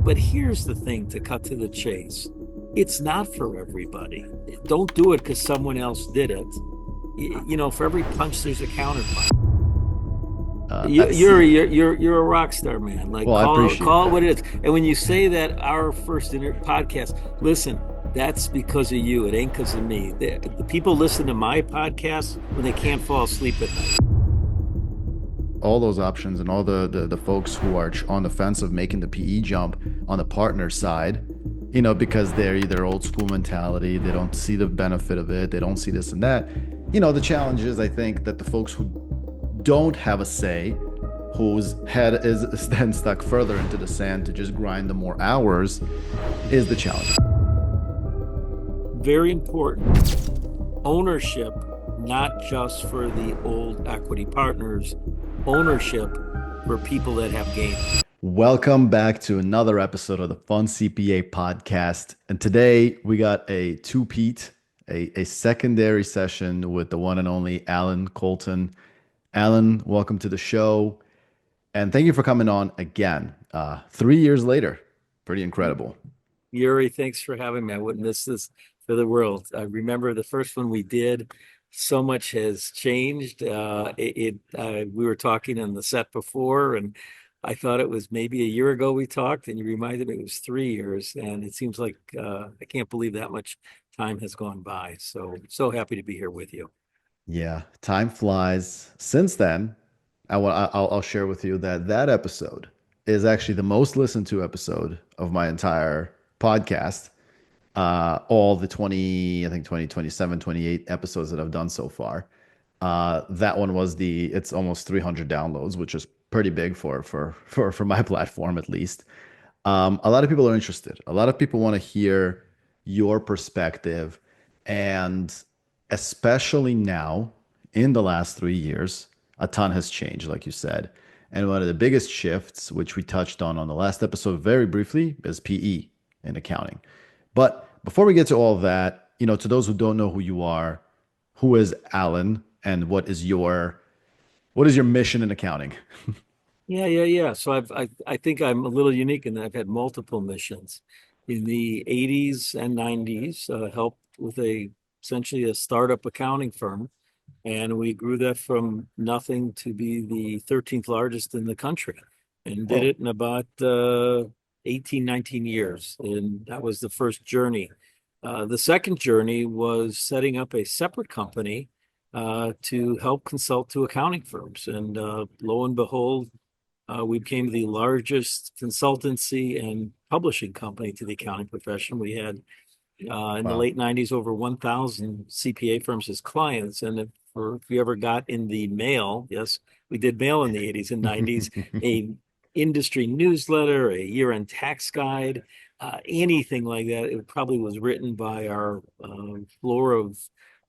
But here's the thing, to cut to the chase. It's not for everybody. Don't do it because someone else did it. For every punch, there's a counterpunch. That's You're a rock star, man. Like, well, I appreciate call it that. what it is. And when you say that our first podcast, listen, that's because of you. It ain't because of me. The people listen to my podcast when they can't fall asleep at night. All those options and all the folks who are on the fence of making the PE jump on the partner side, because they're either old school mentality, they don't see the benefit of it, they don't see this and that. The challenge is, I think, that the folks who don't have a say, whose head is then stuck further into the sand to just grind the more hours, is the challenge. Very important. Ownership, not just for the old equity partners, ownership for people that have game. Welcome back to another episode of the Fun CPA Podcast. And today we got a two-peat, a secondary session with the one and only Allan Koltin. Allan, welcome to the show. And thank you for coming on again. 3 years later. Pretty incredible. Yuri, thanks for having me. I wouldn't miss this for the world. I remember the first one we did. So much has changed. We were talking on the set before, and I thought it was maybe a year ago we talked, and you reminded me it was 3 years. And it seems like I can't believe that much time has gone by. So happy to be here with you. Yeah, time flies. Since then, I'll share with you that episode is actually the most listened to episode of my entire podcast. All the 20, I think 20, 27, 28 episodes that I've done so far. That one it's almost 300 downloads, which is pretty big for my platform, at least. A lot of people are interested. A lot of people want to hear your perspective, and especially now in the last 3 years, a ton has changed, like you said. And one of the biggest shifts, which we touched on the last episode very briefly, is PE in accounting. But before we get to all of that, to those who don't know who you are, who is Allan, and what is your mission in accounting? Yeah. So I think I'm a little unique in that I've had multiple missions. In the 80s and 90s, helped with essentially a startup accounting firm, and we grew that from nothing to be the 13th largest in the country, and did Whoa. it in about 18, 19 years. And that was the first journey. The second journey was setting up a separate company to help consult to accounting firms. And lo and behold, we became the largest consultancy and publishing company to the accounting profession. We had in the Wow. late 90s over 1,000 CPA firms as clients. And if you ever got in the mail, yes, we did mail in the 80s and 90s, a industry newsletter, a year-end tax guide, anything like that. It probably was written by our floor of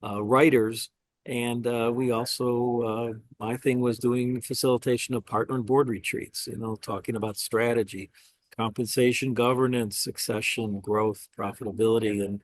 writers. And we also, my thing was doing facilitation of partner and board retreats, talking about strategy, compensation, governance, succession, growth, profitability. And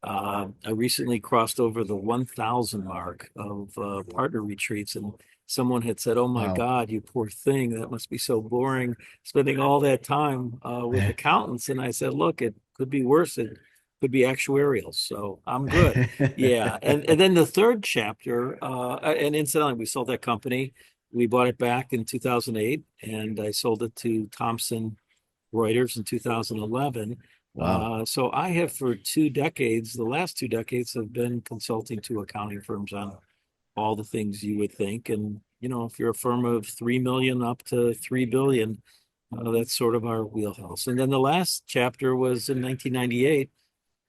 I recently crossed over the 1,000 mark of partner retreats. And someone had said, "Oh my Wow. God, you poor thing. That must be so boring spending all that time with accountants." And I said, "Look, it could be worse. It could be actuarial. So I'm good." Yeah. And then the third chapter, and incidentally, we sold that company. We bought it back in 2008, and I sold it to Thomson Reuters in 2011. Wow. So I have for 2 decades, the last 2 decades have been consulting to accounting firms on all the things you would think. And, if you're a firm of 3 million up to 3 billion, that's sort of our wheelhouse. And then the last chapter was in 1998.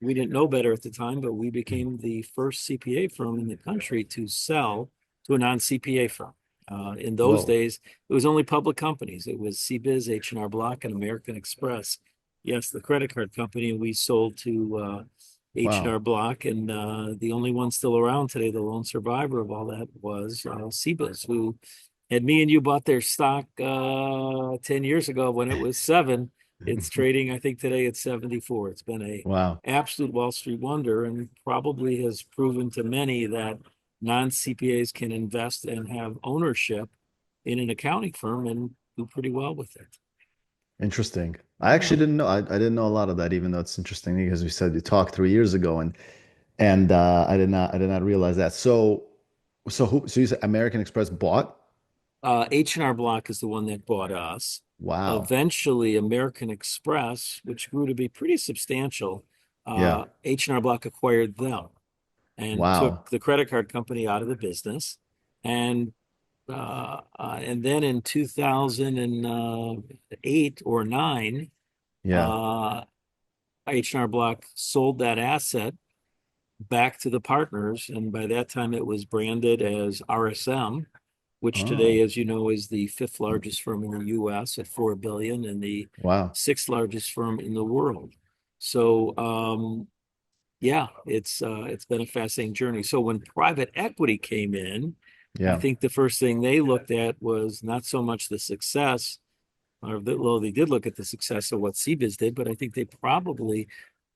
We didn't know better at the time, but we became the first CPA firm in the country to sell to a non-CPA firm. In those Whoa. days, it was only public companies. It was CBiz, H&R Block, and American Express. Yes, the credit card company. We sold to H&R Wow. Block, and the only one still around today, the lone survivor of all that, was CBiz, who had me and you bought their stock 10 years ago when it was 7. It's trading, I think today it's 74. It's been a Wow. absolute Wall Street wonder, and probably has proven to many that non-CPAs can invest and have ownership in an accounting firm and do pretty well with it. Interesting. I Yeah. actually didn't know. I didn't know a lot of that, even though it's interesting because we said you talked 3 years ago, and I did not realize that. So you said American Express bought? H&R Block is the one that bought us. Wow. Eventually, American Express, which grew to be pretty substantial, Yeah. H&R Block acquired them and Wow. took the credit card company out of the business. And then in 2008 or nine, Yeah. uh, H&R Block sold that asset back to the partners. And by that time, it was branded as RSM, which today, Oh, as you know, is the fifth largest firm in the US at 4 billion and the wow. sixth largest firm in the world. So, yeah, it's been a fascinating journey. So when private equity came in, I Yeah. think the first thing they looked at was not so much the success, well, they did look at the success of what CBIZ did, but I think they probably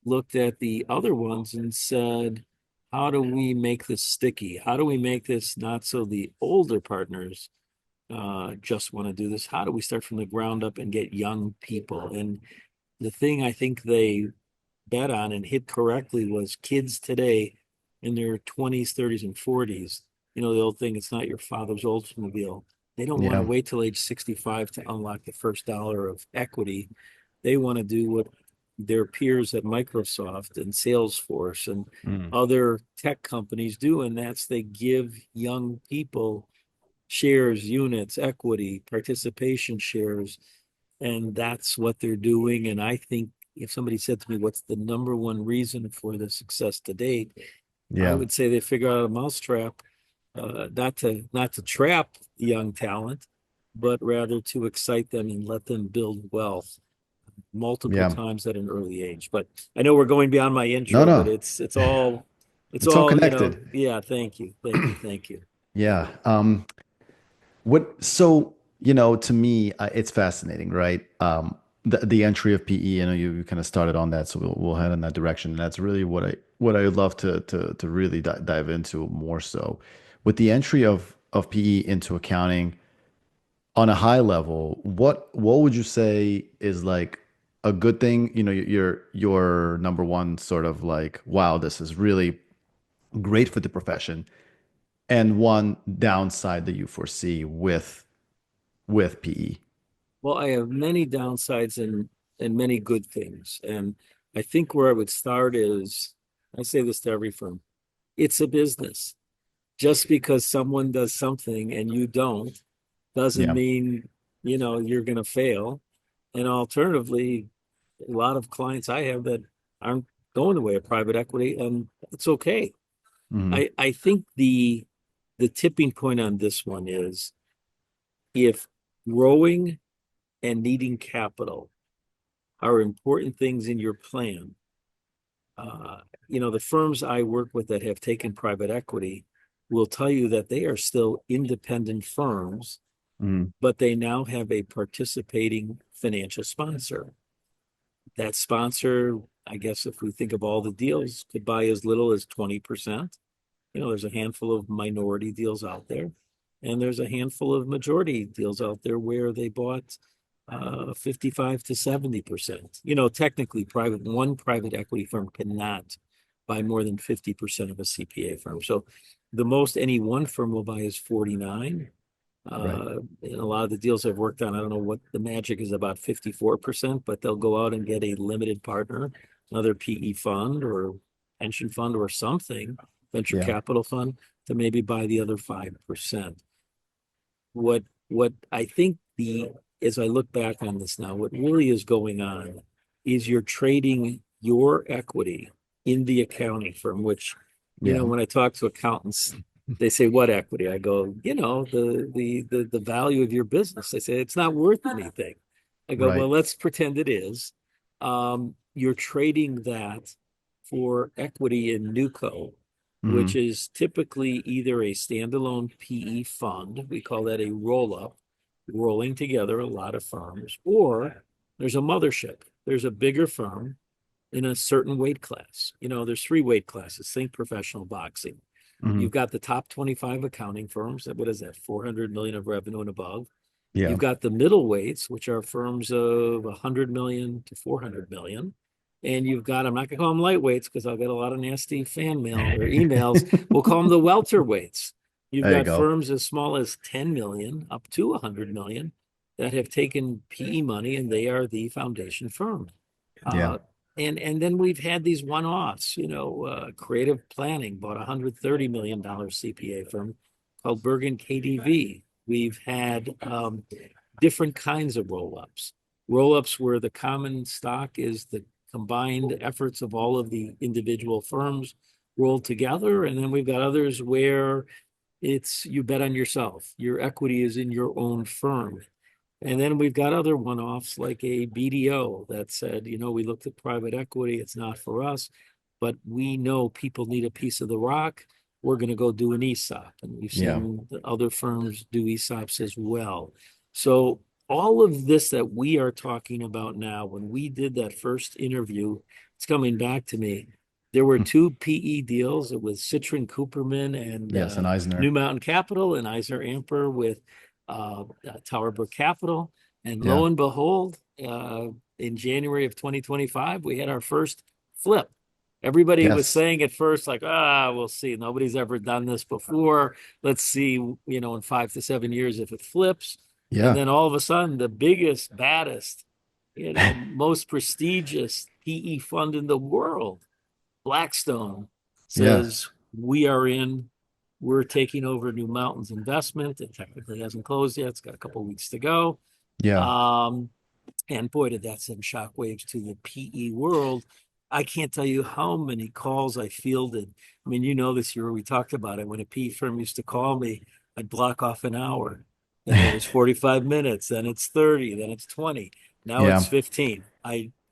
looked at the other ones and said, how do we make this sticky? How do we make this not so the older partners just want to do this? How do we start from the ground up and get young people? And the thing I think they bet on and hit correctly was kids today in their 20s, 30s, and 40s. You know, the old thing, it's not your father's Oldsmobile. They don't want to Yeah. wait till age 65 to unlock the first dollar of equity. They want to do what their peers at Microsoft and Salesforce and Mm. other tech companies do, and that's they give young people shares, units, equity, participation shares, and that's what they're doing. And I think if somebody said to me, what's the number one reason for the success to date? I Yeah. would say they figure out a mousetrap, not to trap the young talent, but rather to excite them and let them build wealth multiple Yeah. times at an early age. But I know we're going beyond my No, intro, but no. It's all it's all. connected. Yeah, thank you. Thank you. Thank you. Yeah. To me, it's fascinating, right? The entry of PE, you kind of started on that, so we'll head in that direction. And that's really what I would love to really dive into more so. With the entry of PE into accounting on a high level, what would you say is like a good thing? Your number one sort of like, wow, this is really great for the profession, and one downside that you foresee with PE. Well, I have many downsides and many good things. And I think where I would start is I say this to every firm. It's a business. Just because someone does something and you don't doesn't Yeah. mean, you're going to fail. And alternatively, a lot of clients I have that aren't going the way of private equity, and it's okay. Hmm. I think the tipping point on this one is if growing and needing capital are important things in your plan. Uh, the firms I work with that have taken private equity will tell you that they are still independent firms, Hmm. but they now have a participating financial sponsor. That sponsor, I guess, if we think of all the deals, could buy as little as 20%. There's a handful of minority deals out there, and there's a handful of majority deals out there where they bought 55 to 70%. Technically, one private equity firm cannot buy more than 50% of a CPA firm. So the most any one firm will buy is 49. Right. In a lot of the deals I've worked on, I don't know what the magic is about 54%, but they'll go out and get a limited partner, another PE fund or pension fund or something, venture Yeah. capital fund, to maybe buy the other 5%. What I think as I look back on this now, what really is going on is you're trading your equity in the accounting firm, which, Yeah. when I talk to accountants, they say, what equity? I go, the value of your business. They say it's not worth anything. I go, well, Right. let's pretend it is. You're trading that for equity in Newco, which Hmm. is typically either a standalone PE fund, we call that a roll up, rolling together a lot of firms, or there's a mothership. There's a bigger firm in a certain weight class. There's three weight classes. Think professional boxing. Hmm. You've got the top 25 accounting firms. What is that? 400 million of revenue and above. Yeah. You've got the middleweights, which are firms of 100 million to 400 million. And you've got, I'm not going to call them lightweights because I'll get a lot of nasty fan mail or emails. We'll call them the welterweights. You've There you got go. firms as small as 10 million up to 100 million that have taken PE money and they are the foundation firm. Yeah. Uh, and then we've had these one-offs, Creative Planning bought a $130 million CPA firm called Bergen KDV. We've had different kinds of roll-ups. Roll-ups where the common stock is the combined efforts of all of the individual firms rolled together. And then we've got others where it's you bet on yourself. Your equity is in your own firm. And then we've got other one-offs like a BDO that said, we looked at private equity, it's not for us, but we know people need a piece of the rock. We're going to go do an ESOP. And we've Yeah. seen the other firms do ESOPs as well. So all of this that we are talking about now, when we did that first interview, it's coming back to me. There were two PE deals. It was Citrin Cooperman and Yes, and New Eisner. Mountain Capital and Eisner Amper with Tower Brook Capital. And lo Yeah. and behold, in January of 2025, we had our first flip. Everybody was Yes. saying at first, like, we'll see. Nobody's ever done this before. Let's see, in 5 to 7 years if it flips. And Yeah. then all of a sudden, the biggest, baddest, most prestigious PE fund in the world, Blackstone, Yeah. says, we are in. We're taking over New Mountain's investment. It technically hasn't closed yet. It's got a couple of weeks to go. Yeah. Um, and boy, did that send shockwaves to the PE world. I can't tell you how many calls I fielded. I mean, this year we talked about it. When a PE firm used to call me, I'd block off an hour. Then it was 45 minutes. Then it's 30. Then it's 20. Now it's Yeah. 15.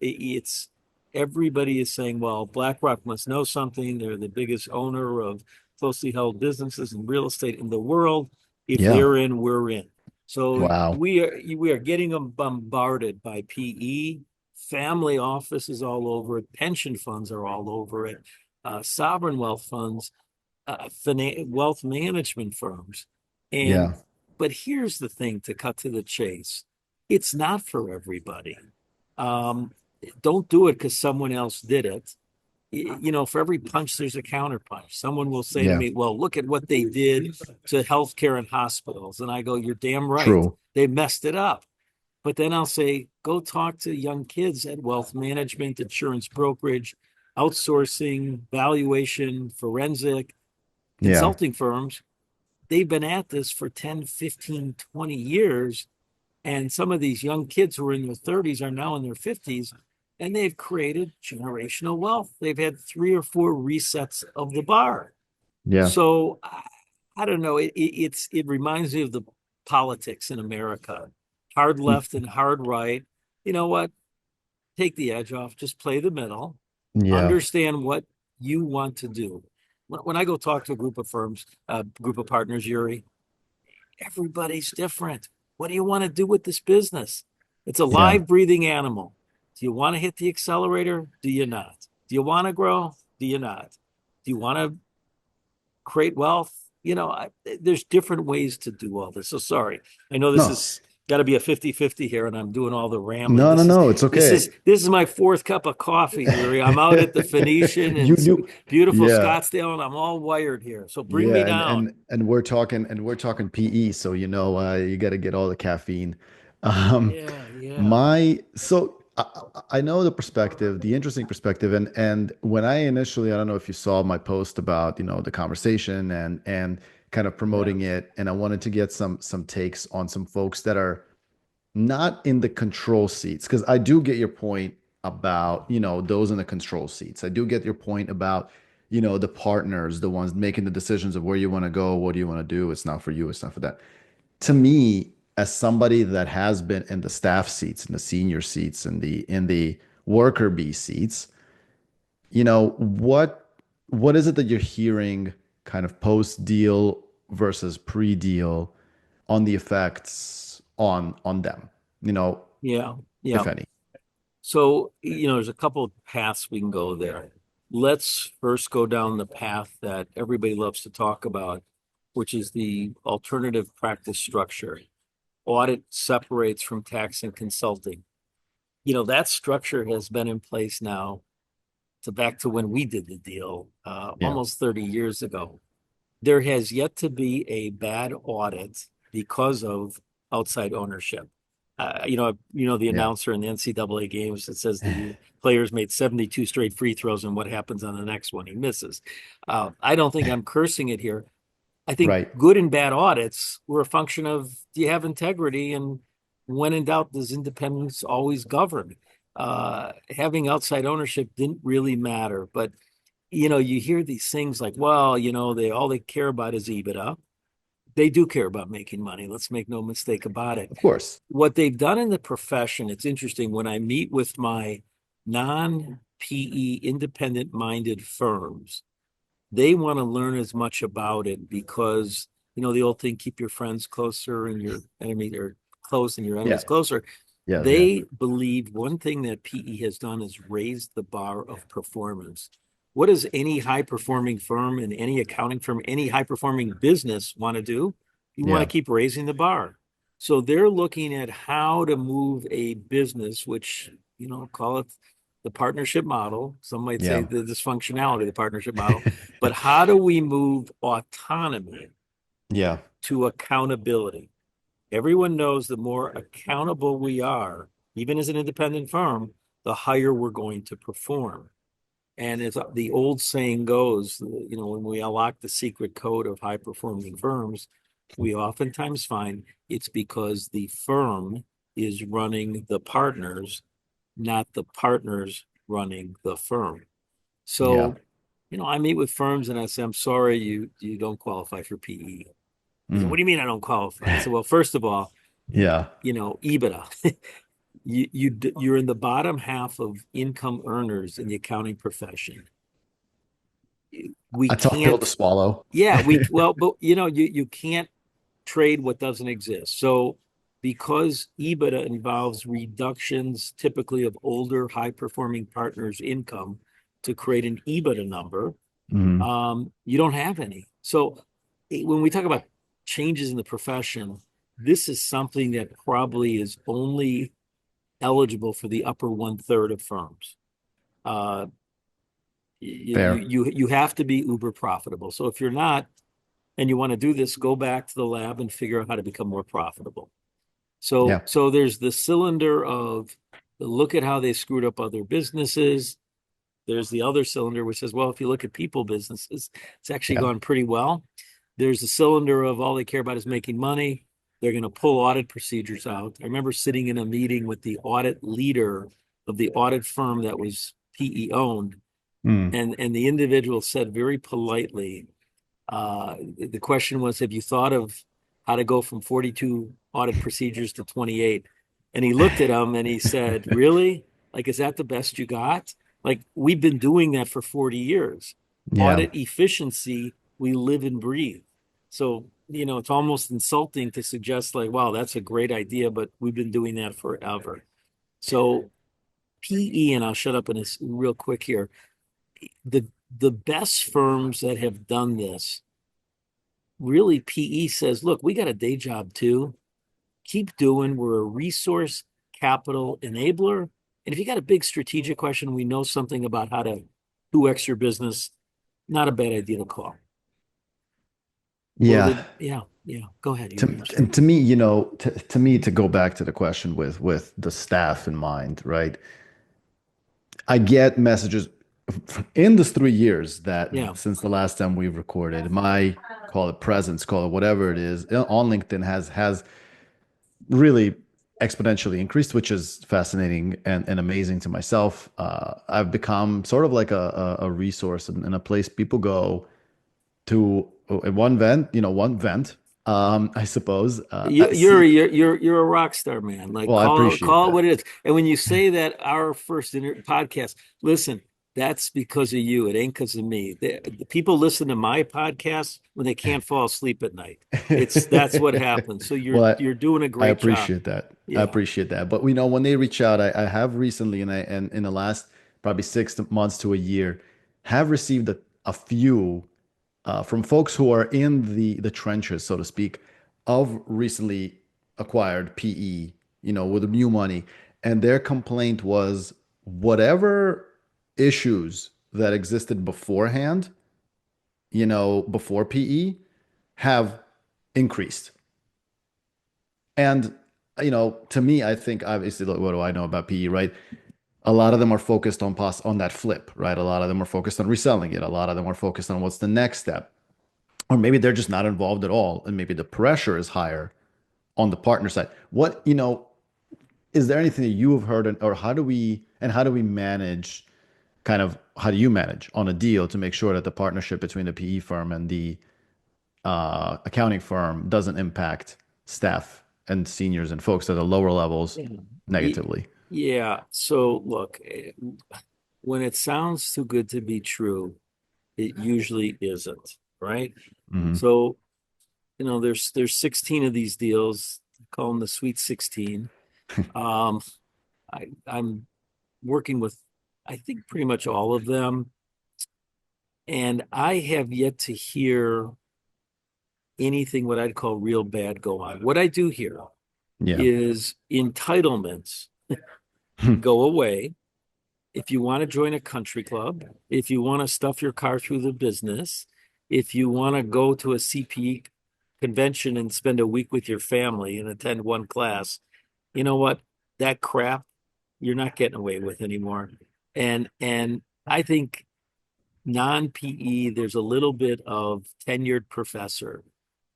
It's everybody is saying, well, BlackRock must know something. They're the biggest owner of closely held businesses and real estate in the world. If Yeah. they're in, we're in. So Wow. we are getting them bombarded by PE, family offices all over it, pension funds are all over it, sovereign wealth funds, wealth management firms. And Yeah. but here's the thing to cut to the chase. It's not for everybody. Um, don't do it because someone else did it. For every punch, there's a counterpunch. Someone will say to Yeah. me, well, look at what they did to healthcare and hospitals. And I go, you're damn right. True. They messed it up. But then I'll say, go talk to young kids at wealth management, insurance brokerage, outsourcing, valuation, forensic, Yeah. consulting firms. They've been at this for 10, 15, 20 years. And some of these young kids who are in their 30s are now in their 50s, and they've created generational wealth. They've had 3 or 4 resets of the bar. Yeah. So I don't know. It reminds me of the politics in America, hard left and hard right. You know what? Take the edge off. Just play the middle. Yeah. Understand what you want to do. When I go talk to a group of firms, group of partners, Yuri, everybody's different. What do you want to do with this business? It's a Yeah. live, breathing animal. Do you want to hit the accelerator? Do you not? Do you want to grow? Do you not? Do you want to create wealth? There's different ways to do all this. So sorry. I know this No. is got to be a 50-50 here and I'm doing all the rambling. No, no, This is no. It's this okay. is this is my fourth cup of coffee, Yuri. I'm out at the Phoenician in You do. beautiful Yeah. Scottsdale and I'm all wired here. So bring me Yeah, and down. we're talking PE, so you got to get all the caffeine. Um, Yeah, yeah. I know the perspective, the interesting perspective, and when I don't know if you saw my post about the conversation and kind of Yeah. promoting it, and I wanted to get some takes on some folks that are not in the control seats, because I do get your point about those in the control seats. I do get your point about the partners, the ones making the decisions of where you want to go, what do you want to do. It's not for you, it's not for that. To me, as somebody that has been in the staff seats, in the senior seats, in the worker bee seats, what is it that you're hearing kind of post deal versus pre deal on the effects on them, Yeah. Yeah. if any? So, there's a couple of paths we can go there. Let's first go down the path that everybody loves to talk about, which is the alternative practice structure. audit separates from tax and consulting. That structure has been in place now to back to when we did the deal, Yeah. almost 30 years ago. There has yet to be a bad audit because of outside ownership. The Yeah. announcer in the NCAA games that says the players made 72 straight free throws, and what happens on the next one? He misses. I don't think I'm cursing it here. I think Right. good and bad audits were a function of, do you have integrity? And when in doubt, does independence always govern? Having outside ownership didn't really matter. But, you hear these things like, well, they care about is EBITDA. They do care about making money. Let's make no mistake about it. Of course. What they've done in the profession, it's interesting when I meet with my non-PE independent minded firms, they want to learn as much about it because, the old thing, keep your friends closer and your enemy or close and your enemies Yeah. closer. Yeah. Yeah. They believe one thing that PE has done is raised the bar of performance. What does any high performing firm and any accounting firm, any high performing business want to do? You want to Yeah. keep raising the bar. So they're looking at how to move a business, which, call it the partnership model. Some might say Yeah. the dysfunctionality of the partnership model. But how do we move autonomy Yeah. to accountability? Everyone knows the more accountable we are, even as an independent firm, the higher we're going to perform. And as the old saying goes, when we unlock the secret code of high performing firms, we oftentimes find it's because the firm is running the partners, not the partners running the firm. Yeah. So, I meet with firms and I say, I'm sorry, you don't qualify for PE. They say, what Mm. do you mean I don't qualify? I said, well, first of all, Yeah. EBITDA. You're in the bottom half of income earners in the accounting profession. We A tough pill to can't, swallow. yeah, but you can't trade what doesn't exist. So because EBITDA involves reductions typically of older high performing partners' income to create an EBITDA number, Mhm. you don't have any. So when we talk about changes in the profession, this is something that probably is only eligible for the upper one third of firms. Uh, Fair. you have to be uber profitable. So if you're not and you want to do this, go back to the lab and figure out how to become more profitable. So Yeah. so there's the cylinder of look at how they screwed up other businesses. There's the other cylinder which says, well, if you look at people businesses, it's actually Yeah. gone pretty well. There's the cylinder of all they care about is making money. They're going to pull audit procedures out. I remember sitting in a meeting with the audit leader of the audit firm that was PE owned, Mm. and the individual said very politely, the question was, have you thought of how to go from 42 audit procedures to 28? And he looked at him and he said, really? Like, is that the best you got? Like, we've been doing that for 40 years. Yeah. Audit efficiency, we live and breathe. So, it's almost insulting to suggest, like, wow, that's a great idea, but we've been doing that forever. So, PE, and I'll shut up in this real quick here. The the best firms that have done this, really, PE says, look, we got a day job too. Keep doing. We're a resource capital enabler. And if you got a big strategic question, we know something about how to 2x your business. Not a bad idea to call. Or Yeah. yeah. Go ahead, To Yuri. I'm sorry. and to me, to me, to go back to the question with the staff in mind, right? I get messages in this 3 years that Yeah. since the last time we've recorded, my call it presence, call it whatever it is, on LinkedIn has really exponentially increased, which is fascinating and amazing to myself. I've become sort of like a resource and a place people go to one vent, I suppose. I see. Yuri, you're a rock star, man. Like Well, I appreciate call it that. what it is. And when you say that our first podcast, listen, that's because of you. It ain't because of me. The people listen to my podcast when they can't fall asleep at night. That's what happens. So you're Well, you're doing a I great job. appreciate that. I Yeah. appreciate that. But when they reach out, I have recently, and in the last probably 6 months to a year, have received a few from folks who are in the trenches, so to speak, of recently acquired PE, with new money. And their complaint was whatever issues that existed beforehand, before PE have increased. And, to me, I think obviously, like, what do I know about PE, right? A lot of them are focused on that flip, right? A lot of them are focused on reselling it. A lot of them are focused on what's the next step. Or maybe they're just not involved at all. And maybe the pressure is higher on the partner side. Is there anything that you have heard, or how do we manage how do you manage on a deal to make sure that the partnership between the PE firm and the accounting firm doesn't impact staff and seniors and folks at the lower levels Ye- negatively? Yeah. So look, when it sounds too good to be true, it usually isn't, right? Hmm. So, there's 16 of these deals, call them the Sweet 16. Um, I'm working with, I think, pretty much all of them, and I have yet to hear anything what I'd call real bad go on. What I do hear Yeah. is entitlements go away. If you want to join a country club, if you want to stuff your car through the business, if you want to go to a CPE convention and spend a week with your family and attend one class, you know what? That crap you're not getting away with anymore. And I think non-PE, there's a little bit of tenured professor.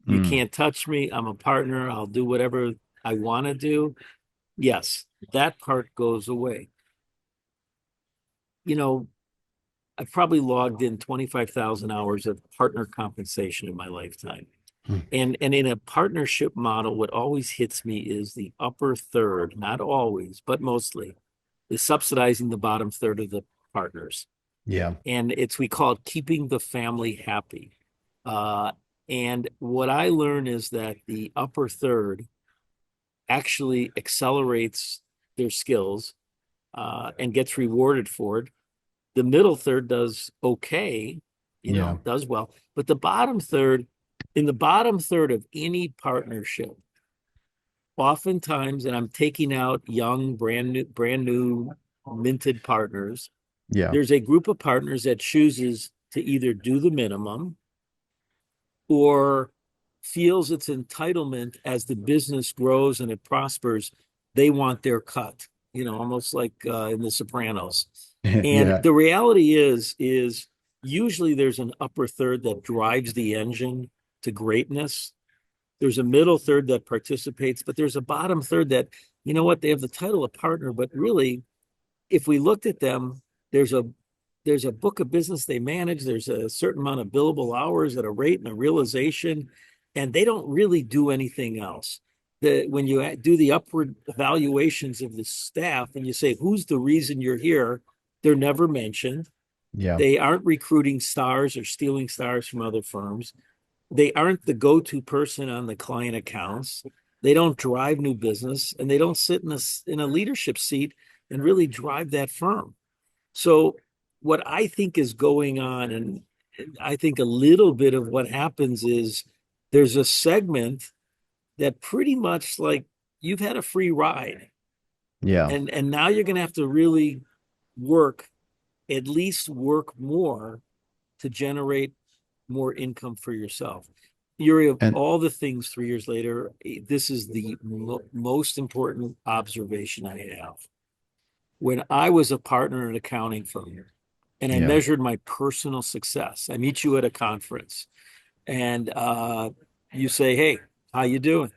You Mm. can't touch me. I'm a partner. I'll do whatever I want to do. Yes, that part goes away. You know, I've probably logged in 25,000 hours of partner compensation in my lifetime. And in a partnership model, what always hits me is the upper third, not always, but mostly, is subsidizing the bottom third of the partners. Yeah. And we call it keeping the family happy. Uh, and what I learn is that the upper third actually accelerates their skills and gets rewarded for it. The middle third does okay, Yeah. does well. But in the bottom third of any partnership, oftentimes, and I'm taking out young, brand new minted partners, Yeah. there's a group of partners that chooses to either do the minimum or feels its entitlement as the business grows and it prospers. They want their cut, almost like in The Sopranos. And Yeah. the reality is usually there's an upper third that drives the engine to greatness. There's a middle third that participates, but there's a bottom third that, they have the title of partner, but really if we looked at them, there's a there's a book of business they manage. There's a certain amount of billable hours at a rate and a realization, and they don't really do anything else. When you do the upward evaluations of the staff and you say, who's the reason you're here? They're never mentioned. Yeah. They aren't recruiting stars or stealing stars from other firms. They aren't the go-to person on the client accounts. They don't drive new business, and they don't sit in a leadership seat and really drive that firm. So what I think is going on, and I think a little bit of what happens is there's a segment that pretty much like you've had a free ride, Yeah. and now you're going to have to really work, at least work more to generate more income for yourself. Yuri, of And all the things 3 years later, this is the most important observation I have. When I was a partner in an accounting firm and I yeah. measured my personal success, I meet you at a conference and you say, "Hey, how you doing?"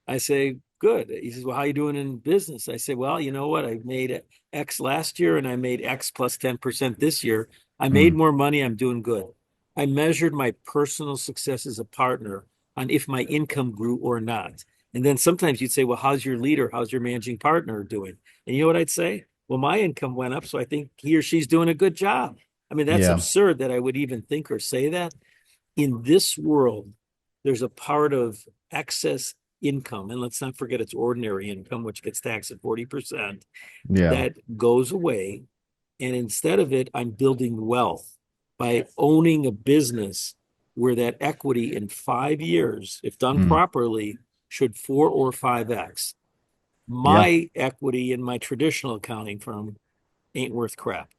I say, "Good." He says, "Well, how you doing in business?" I say, "Well, you know what? I made X last year and I made X plus 10% this year. I made Mm. more money. I'm doing good." I measured my personal success as a partner on if my income grew or not. And then sometimes you'd say, "Well, how's your leader? How's your managing partner doing?" And you know what I'd say? "Well, my income went up, so I think he or she's doing a good job." I mean, that's Yeah. absurd that I would even think or say that. In this world, there's a part of excess income, and let's not forget it's ordinary income, which gets taxed at 40%, Yeah. that goes away. And instead of it, I'm building wealth by owning a business where that equity in 5 years, if done Mm. properly, should 4 or 5x. Yeah. My equity in my traditional accounting firm ain't worth crap.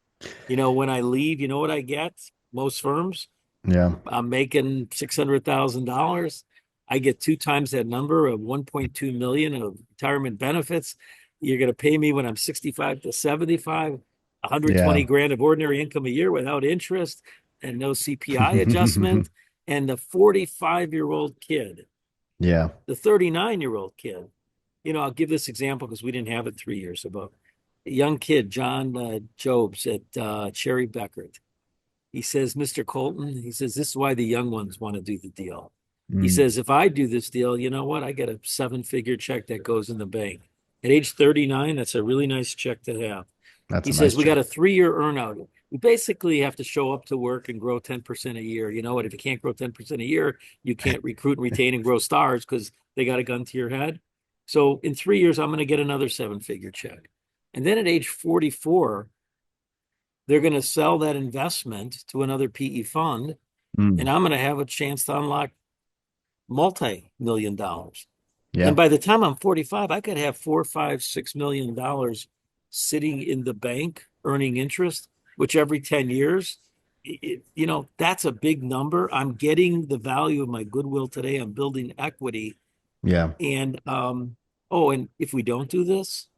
When I leave, you know what I get? Most firms, Yeah. I'm making $600,000. I get 2 times that number of 1.2 million of retirement benefits. You're going to pay me when I'm 65 to 75, 120 Yeah. grand of ordinary income a year without interest and no CPI adjustment. And the 45-year-old kid, Yeah. the 39-year-old kid, I'll give this example because we didn't have it 3 years ago. A young kid, John Jobs at Cherry Beckert. He says, Mr. Koltin, he says, this is why the young ones want to do the deal. He Mm, says, if I do this deal, you know what? I get a 7-figure check that goes in the bank. At age 39, that's a really nice check to have. that's He a nice says, we got check. a 3-year earnout. We basically have to show up to work and grow 10% a year. You know what? If you can't grow 10% a year, you can't recruit and retain and grow stars because they got a gun to your head. So in 3 years, I'm going to get another 7-figure check. And then at age 44, they're going to sell that investment to another PE fund, and Mm, I'm going to have a chance to unlock multi-million dollars. And yeah. by the time I'm 45, I could have 4, 5, 6 million dollars sitting in the bank earning interest, which every 10 years, that's a big number. I'm getting the value of my goodwill today. I'm building equity. Yeah. And and if we don't do this,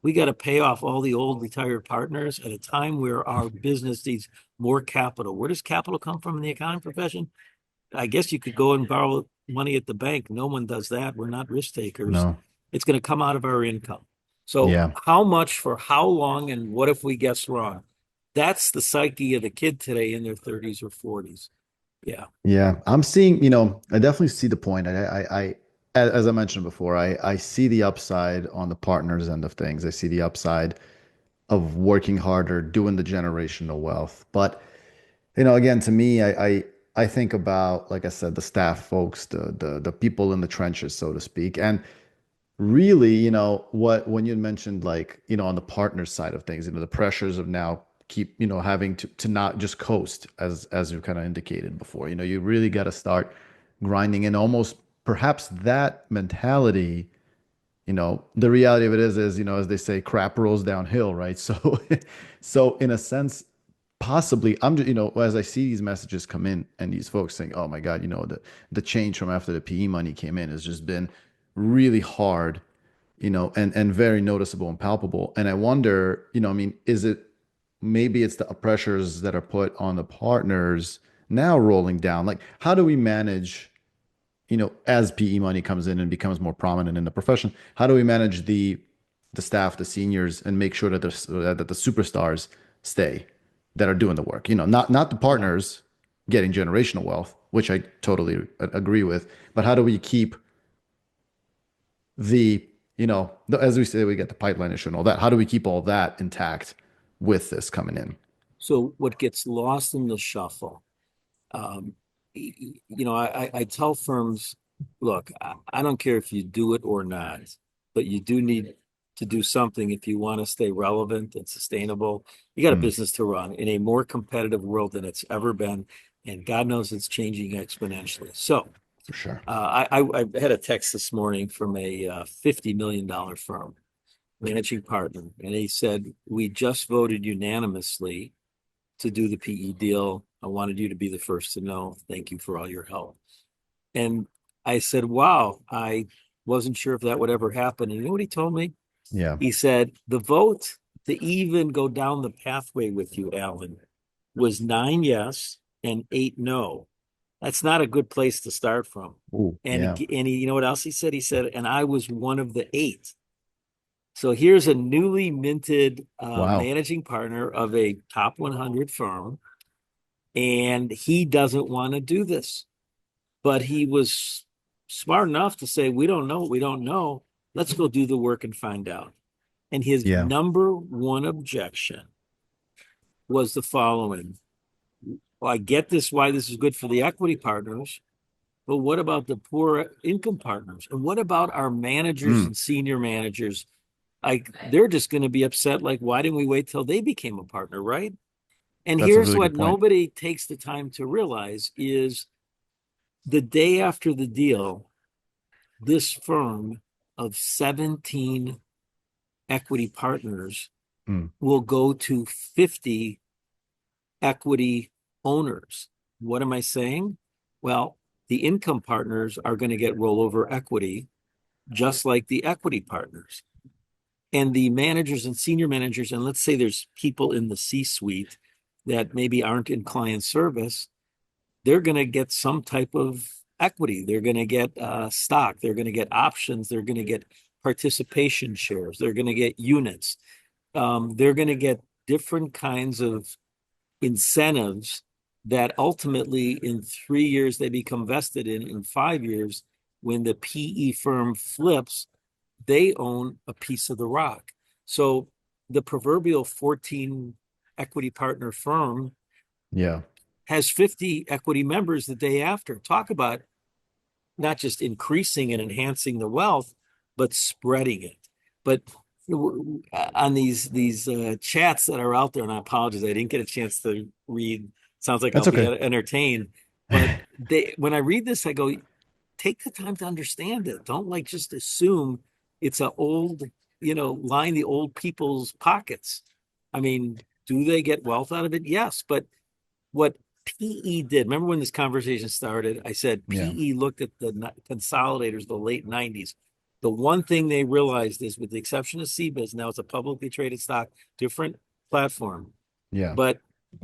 we got to pay off all the old retired partners at a time where our business needs more capital. Where does capital come from in the accounting profession? I guess you could go and borrow money at the bank. No one does that. We're not risk takers. No. It's going to come out of our income. So, Yeah. how much for how long, and what if we guess wrong? That's the psyche of the kid today in their 30s or 40s. Yeah. Yeah. I'm seeing, I definitely see the point. As I mentioned before, I see the upside on the partners end of things. I see the upside of working harder, doing the generational wealth. But, again, to me, I think about, like I said, the staff folks, the people in the trenches, so to speak. And really, when you mentioned, like, on the partner side of things, the pressures of now keep, having to not just coast, as you kind of indicated before. You really got to start grinding, and almost perhaps that mentality, the reality of it is, as they say, crap rolls downhill, right? So so in a sense, possibly I'm just, as I see these messages come in and these folks saying, oh my God, the change from after the PE money came in has just been really hard, and very noticeable and palpable. And I wonder, I mean, is it maybe it's the pressures that are put on the partners now rolling down? Like, how do we manage, as PE money comes in and becomes more prominent in the profession, how do we manage the staff, the seniors, and make sure that the superstars stay that are doing the work? Not the Yeah. partners getting generational wealth, which I totally agree with, but how do we keep as we say, we get the pipeline issue and all that. How do we keep all that intact with this coming in? So, what gets lost in the shuffle? Um, I tell firms, look, I don't care if you do it or not, but you do need to do something if you want to stay relevant and sustainable. You got a Mm, business to run in a more competitive world than it's ever been, and God knows it's changing exponentially. So, for sure. I had a text this morning from a $50 million firm, managing partner, and he said, we just voted unanimously to do the PE deal. I wanted you to be the first to know. Thank you for all your help. And I said, wow, I wasn't sure if that would ever happen. And you know what he told me? Yeah. He said, the vote to even go down the pathway with you, Allan, was 9 yes and 8 no. That's not a good place to start from. Ooh, And, yeah. and he, you know what else he said? He said, and I was one of the 8. So here's a newly minted Wow. managing partner of a top 100 firm, and he doesn't want to do this. But he was smart enough to say, we don't know what we don't know. Let's go do the work and find out. And his Yeah. number one objection was the following. Well, I get this, why this is good for the equity partners, but what about the poor income partners? And what about our managers Mm, and senior managers? They're just going to be upset. Like, why didn't we wait till they became a partner, right? And that's a here's really what good point. nobody takes the time to realize is the day after the deal, this firm of 17 equity partners Mm. will go to 50 equity owners. What am I saying? Well, the income partners are going to get rollover equity, just like the equity partners. And the managers and senior managers, and let's say there's people in the C-suite that maybe aren't in client service, they're going to get some type of equity. They're going to get stock. They're going to get options. They're going to get participation shares. They're going to get units. They're going to get different kinds of incentives that ultimately in 3 years they become vested in 5 years. When the PE firm flips, they own a piece of the rock. So the proverbial 14 equity partner firm Yeah. has 50 equity members the day after. Talk about not just increasing and enhancing the wealth, but spreading it. But on these chats that are out there, and I apologize, I didn't get a chance to read. Sounds like I'll That's be okay. entertained. But when I read this, I go, take the time to understand it. Don't like just assume it's a old, line the old people's pockets. I mean, do they get wealth out of it? Yes, but what PE did, remember when this conversation started? I said Yeah. PE looked at the consolidators, the late 90s. The one thing they realized is, with the exception of CBIZ, now it's a publicly traded stock, different platform, Yeah. but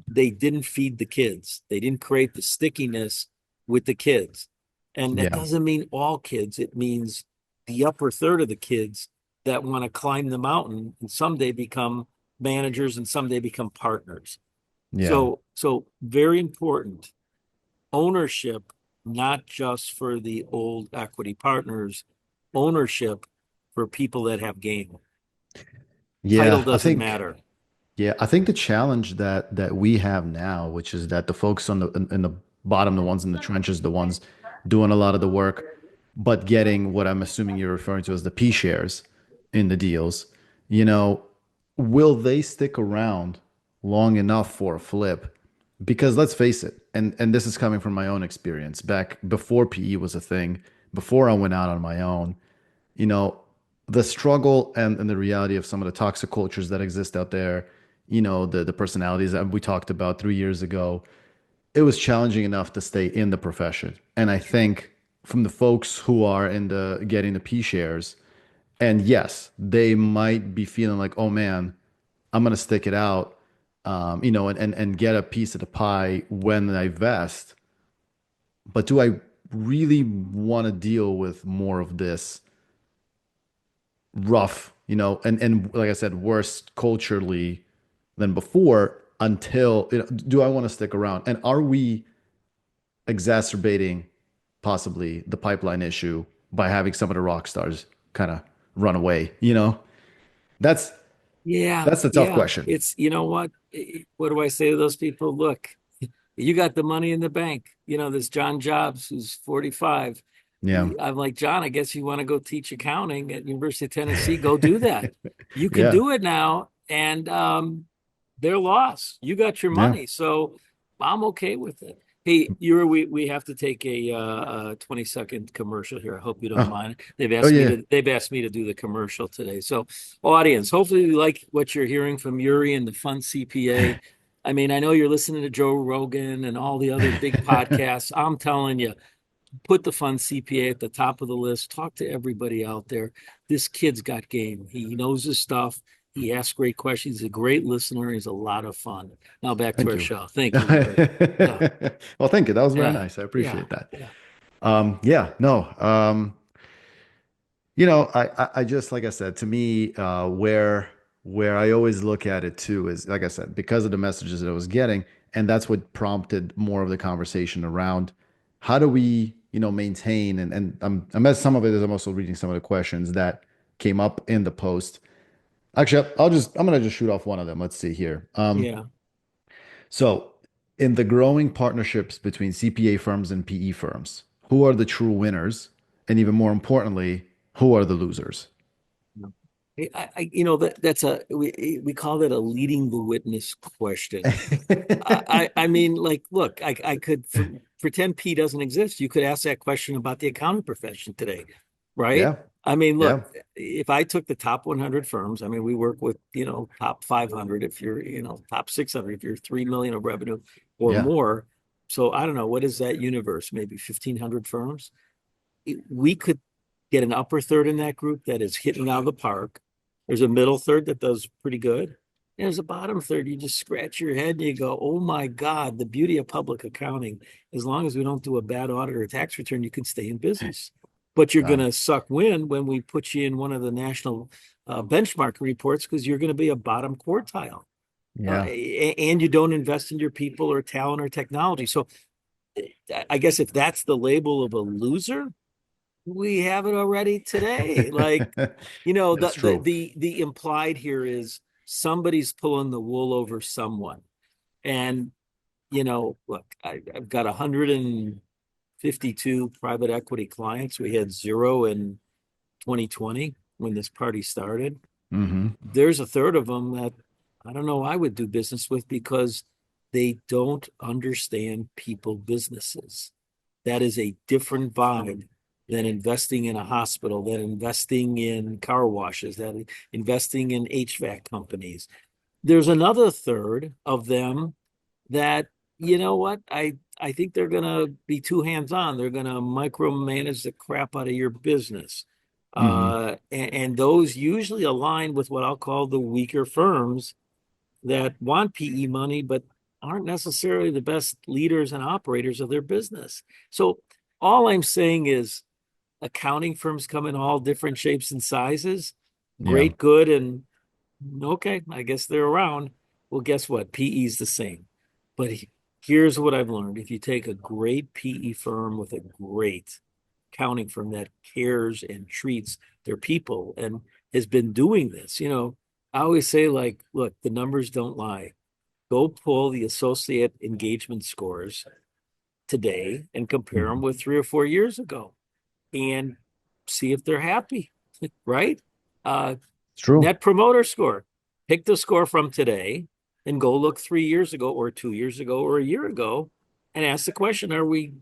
they didn't feed the kids. They didn't create the stickiness with the kids. And that Yeah. doesn't mean all kids. It means the upper third of the kids that want to climb the mountain and someday become managers and someday become partners. Yeah. So very important. Ownership, not just for the old equity partners, ownership for people that have game. Title Yeah. doesn't matter. I think the challenge that we have now, which is that the folks on in the bottom, the ones in the trenches, the ones doing a lot of the work, but getting what I'm assuming you're referring to as the P shares in the deals, you know, will they stick around long enough for a flip? Because let's face it, and this is coming from my own experience, back before PE was a thing, before I went out on my own, you know, the struggle and the reality of some of the toxic cultures that exist out there, the personalities that we talked about 3 years ago, it was challenging enough to stay in the profession. And I think from the folks who are in the getting the P shares, and yes, they might be feeling like, oh man, I'm gonna stick it out, and get a piece of the pie when I vest. But do I really want to deal with more of this rough, and like I said, worse culturally than before until, do I want to stick around? And are we exacerbating possibly the pipeline issue by having some of the rock stars kind of run away? That's Yeah, that's the tough yeah. question. It's, you know what? What do I say to those people? Look, you got the money in the bank. This John Jobs who's 45. Yeah. I'm like, John, I guess you want to go teach accounting at University of Tennessee. Go do that. You can Yeah. do it now. And their loss. You got your Yeah. money. So I'm okay with it. Hey, we have to take a 20-second commercial here. I hope you don't Oh, mind. oh yeah. They've asked me to do the commercial today. So, audience, hopefully you like what you're hearing from Yuri and the Fun CPA. I mean, I know you're listening to Joe Rogan and all the other big podcasts. I'm telling you, put the Fun CPA at the top of the list. Talk to everybody out there. This kid's got game. He knows his stuff. He asks great questions. He's a great listener. He's a lot of fun. Now back to Thank our you. show. Thank you, Yuri. Yeah, Well, thank you. That was very yeah, nice. I yeah, appreciate that. yeah, Yeah, no. I just, like I said, to me, where I always look at it too is, like I said, because of the messages that I was getting, and that's what prompted more of the conversation around how do we, maintain, and I'm at some of it as I'm also reading some of the questions that came up in the post. Actually, I'm gonna just shoot off one of them. Let's see here. yeah. So in the growing partnerships between CPA firms and PE firms, who are the true winners? And even more importantly, who are the losers? That's we call that a leading the witness question. I mean, like, look, I could pretend P doesn't exist. You could ask that question about the accounting profession today. right? Yeah. I mean, look, Yeah. if I took the top 100 firms, I mean, we work with, top 500 if you're, top 600 if you're 3 million of revenue or Yeah. more. So I don't know, what is that universe? Maybe 1,500 firms. We could get an upper third in that group that is hitting out of the park. There's a middle third that does pretty good. And there's a bottom third. You just scratch your head and you go, oh my God, the beauty of public accounting. As long as we don't do a bad audit or a tax return, you can stay in business. But you're going Yeah. to suck wind when we put you in one of the national benchmark reports because you're going to be a bottom quartile. Yeah. And you don't invest in your people or talent or technology. So I guess if that's the label of a loser, we have it already today. Like, That's true. the implied here is somebody's pulling the wool over someone. And, look, I've got 152 private equity clients. We had zero in 2020 when this party started. Hmm. There's a third of them that I don't know I would do business with because they don't understand people businesses. That is a different vibe than investing in a hospital, than investing in car washes, than investing in HVAC companies. There's another third of them that, you know what, I think they're gonna be too hands-on. They're gonna micromanage the crap out of your business. Hmm. And those usually align with what I'll call the weaker firms that want PE money, but aren't necessarily the best leaders and operators of their business. So all I'm saying is accounting firms come in all different shapes and sizes. Yeah. Great, good, and okay, I guess they're around. Well, guess what? PE is the same. But here's what I've learned. If you take a great PE firm with a great accounting firm that cares and treats their people and has been doing this, I always say, like, look, the numbers don't lie. Go pull the associate engagement scores today and compare them Mhm. with 3 or 4 years ago and see if they're happy, right? Uh, It's true. Net promoter score. Pick the score from today and go look 3 years ago or 2 years ago or a year ago and ask the question, are we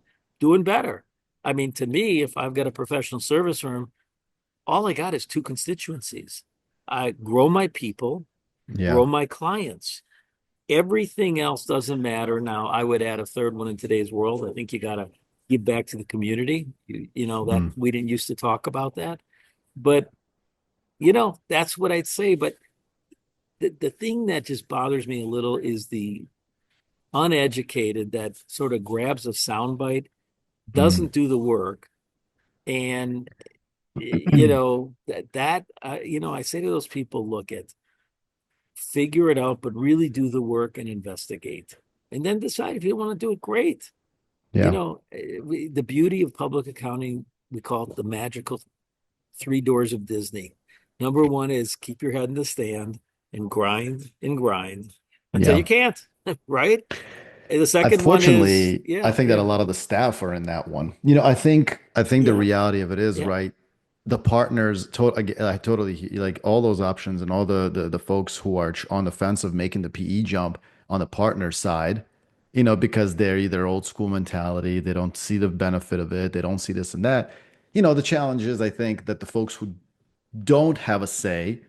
doing better? I mean, to me, if I've got a professional service firm, all I got is two constituencies. I grow my people, Yeah. grow my clients. Everything else doesn't matter. Now, I would add a third one in today's world. I think you got to give back to the community. That Mm. we didn't used to talk about that. But, that's what I'd say. But the thing that just bothers me a little is the uneducated that sort of grabs a soundbite, Mm. doesn't do the work. And, I say to those people, look at, figure it out, but really do the work and investigate. And then decide if you want to do it, great. Yeah. The beauty of public accounting, we call it the magical three doors of Disney. Number one is keep your head in the stand and grind until you Yeah. can't, right? And the second one is, Unfortunately, I yeah, think that a yeah, lot of the staff are in that one. I think the yeah, reality of it is, yeah. right. The partners, I totally like all those options and all the folks who are on the fence of making the PE jump on the partner side, because they're either old school mentality, they don't see the benefit of it, they don't see this and that. The challenge is, I think that the folks who don't have a say,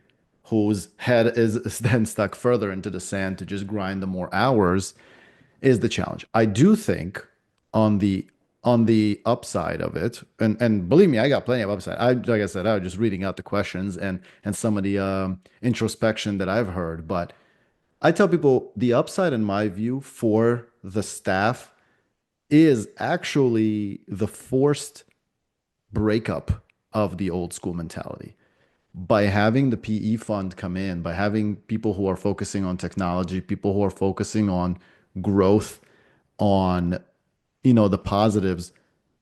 whose head is then stuck further into the sand to just grind the more hours, is the challenge. I do think on the upside of it, and believe me, I got plenty of upside. Like I said, I was just reading out the questions and some of the introspection that I've heard. But I tell people the upside, in my view, for the staff is actually the forced breakup of the old school mentality by having the PE fund come in, by having people who are focusing on technology, people who are focusing on growth, on the positives,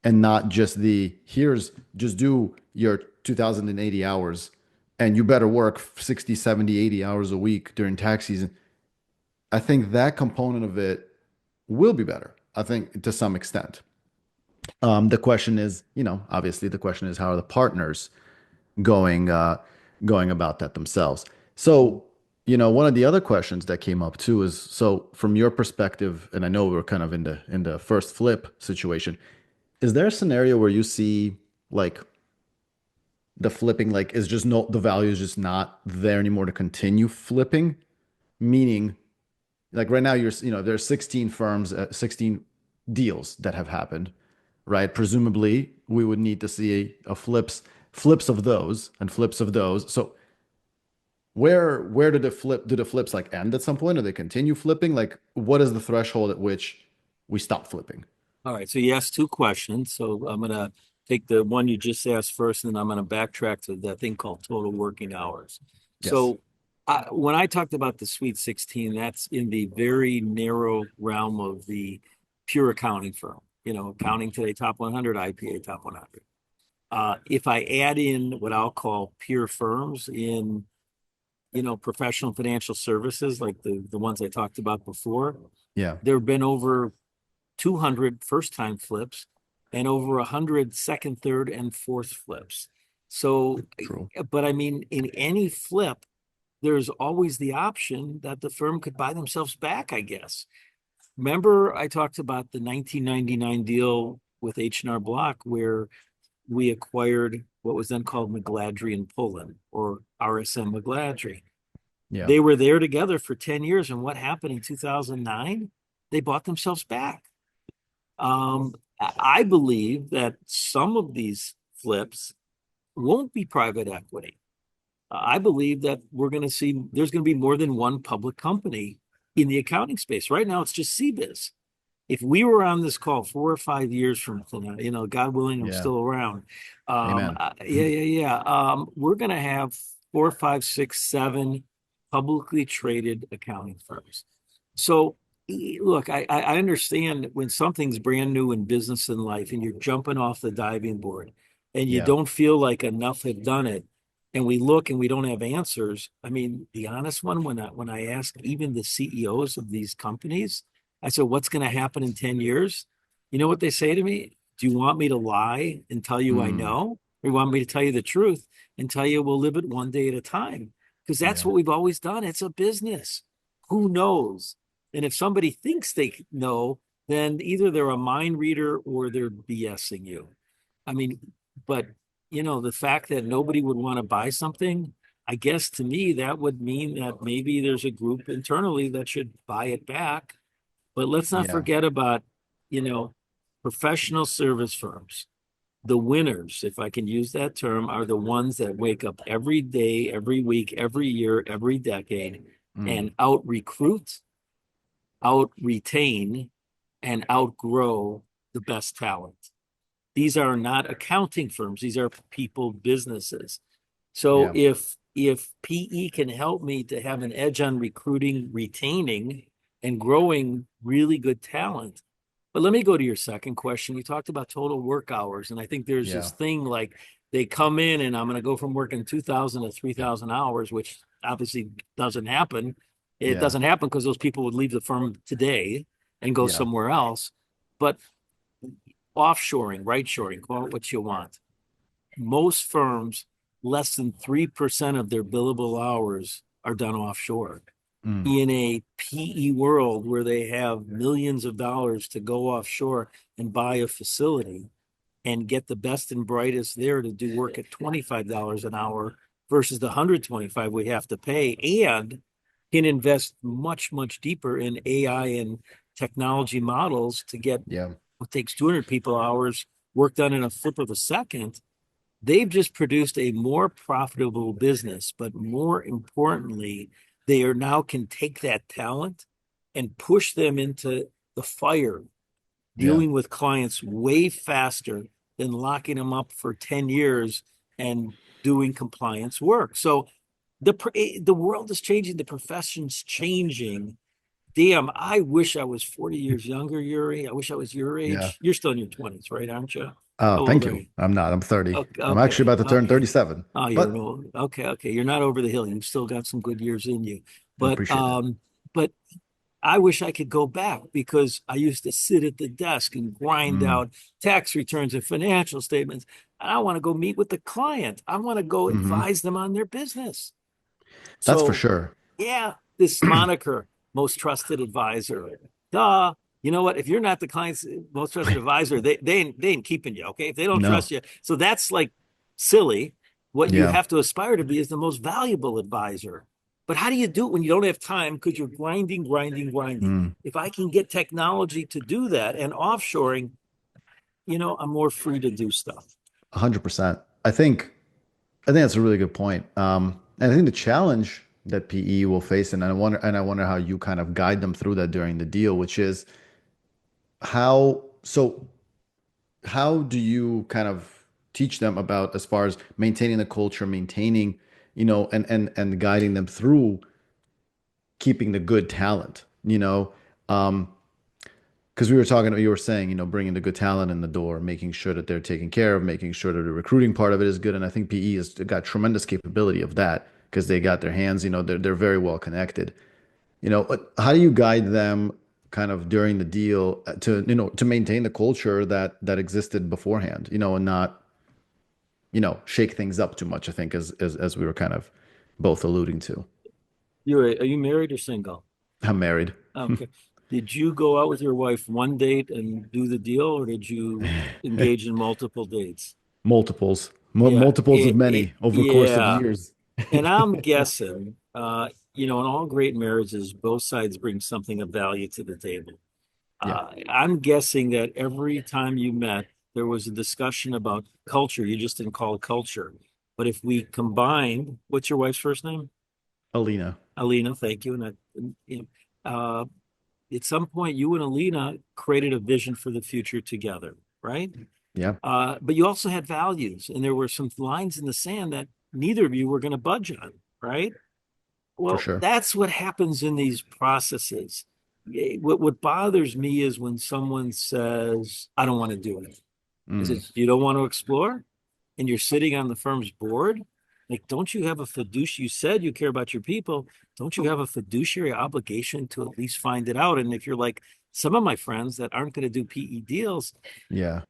and not just the here's just do your 2080 hours and you better work 60, 70, 80 hours a week during tax season. I think that component of it will be better, I think, to some extent. The question is, obviously the question is, how are the partners going going about that themselves? So, one of the other questions that came up too is, so from your perspective, and I know we're kind of in the first flip situation, is there a scenario where you see, like, the flipping like is just no the value is just not there anymore to continue flipping, meaning like right now there's 16 firms, 16 deals that have happened, right? Presumably we would need to see a flips of those and flips of those. So where do the flips like end at some point, or they continue flipping? Like what is the threshold at which we stop flipping? All right, so you asked two questions. So I'm gonna take the one you just asked first, and then I'm gonna backtrack to that thing called total working hours. Yes. So when I talked about the Sweet 16, that's in the very narrow realm of the pure accounting firm. Accounting today top 100, IPA top 100. If I add in what I'll call peer firms in, professional financial services, like the ones I talked about before, Yeah. there have been over 200 first-time flips and over 100 second, third, and fourth flips. So, True. but I mean, in any flip, there's always the option that the firm could buy themselves back, I guess. Remember, I talked about the 1999 deal with H&R Block where we acquired what was then called McGladrey and Pullen, or RSM McGladrey. Yeah. They were there together for 10 years. And what happened in 2009? They bought themselves back. I believe that some of these flips won't be private equity. I believe that there's going to be more than one public company in the accounting space. Right now, it's just CBIZ. If we were on this call 4 or 5 years from now, God willing, I'm Yeah. still around. Amen. We're going to have four, five, six, seven publicly traded accounting firms. So, look, I understand when something's brand new in business and life and you're jumping off the diving board and you Yeah. don't feel like enough have done it, and we look and we don't have answers. I mean, the honest one, when I ask even the CEOs of these companies, I said, what's going to happen in 10 years? You know what they say to me? Do you want me to lie and tell you I Mm. know? Or you want me to tell you the truth and tell you we'll live it one day at a time? Because that's Yeah. what we've always done. It's a business. Who knows? And if somebody thinks they know, then either they're a mind reader or they're BSing you. I mean, but the fact that nobody would want to buy something, I guess to me, that would mean that maybe there's a group internally that should buy it back. But let's not Yeah. forget about, you know, professional service firms. The winners, if I can use that term, are the ones that wake up every day, every week, every year, every decade Mm. and out recruit, out retain, and outgrow the best talent. These are not accounting firms. These are people businesses. So Yeah. if PE can help me to have an edge on recruiting, retaining, and growing really good talent. But let me go to your second question. You talked about total work hours, and I think there's Yeah. this thing like they come in and I'm going to go from working 2,000 to 3,000 hours, which obviously doesn't happen. It Yeah. doesn't happen because those people would leave the firm today and go Yeah. somewhere else. But offshoring, right shoring, call it what you want. Most firms, less than 3% of their billable hours are done offshore. Mm. In a PE world where they have millions of dollars to go offshore and buy a facility and get the best and brightest there to do work at $25 an hour versus the 125 we have to pay, and can invest much, much deeper in AI and technology models to get Yeah. what takes 200 people hours work done in a flip of a second. They've just produced a more profitable business, but more importantly, they are now can take that talent and push them into the fire, Yeah. dealing with clients way faster than locking them up for 10 years and doing compliance work. So the world is changing, the profession's changing. Damn, I wish I was 40 years younger, Yuri. I wish I was your Yeah. age. You're still in your 20s, right? Aren't you? Oh, How old thank are you. you? I'm not. I'm 30. Okay, I'm actually okay, about to turn okay. 37. Oh, you're But old. Okay, okay. You're not over the hill. You've still got some good years in you. I But appreciate it. but I wish I could go back because I used to sit at the desk and grind Mm. out tax returns and financial statements. I want to go meet with the client. I want to go Hmm. advise them on their business. That's for So sure. yeah, this moniker, most trusted advisor. Duh. You know what? If you're not the client's most trusted advisor, they ain't keeping you. Okay. If they don't No. trust you. So that's like silly. What you Yeah. have to aspire to be is the most valuable advisor. But how do you do it when you don't have time because you're grinding, grinding, grinding? Mm, If I can get technology to do that and offshoring, I'm more free to do stuff. 100%. I think that's a really good point. And I think the challenge that PE will face, and I wonder how you kind of guide them through that during the deal, which is so how do you kind of teach them about as far as maintaining the culture, maintaining, and guiding them through keeping the good talent, um, because you were saying, bringing the good talent in the door, making sure that they're taken care of, making sure that the recruiting part of it is good. And I think PE has got tremendous capability of that because they got their hands, they're very well connected. How do you guide them kind of during the deal to maintain the culture that existed beforehand, and not, shake things up too much, I think, as we were kind of both alluding to. Are you married or single? I'm married. Okay. Did you go out with your wife one date and do the deal, or did you engage in multiple dates? Multiples, Yeah, multiples of many over the course of yeah. years. And I'm guessing, in all great marriages, both sides bring something of value to the table. Yeah. I'm guessing that every time you met, there was a discussion about culture. You just didn't call it culture. But if we combined, what's your wife's first name? Alina. Alina, thank you. Uh, at some point, you and Alina created a vision for the future together, right? Yeah, But you also had values, and there were some lines in the sand that neither of you were going to budge on, right? for Well, sure. that's what happens in these processes. What bothers me is when someone says, I don't want to do it. Is Mm, it you don't want to explore? And you're sitting on the firm's board? Like, don't you have a fiduciary? You said you care about your people. Don't you have a fiduciary obligation to at least find it out? And if you're like some of my friends that aren't going to do PE deals, yeah.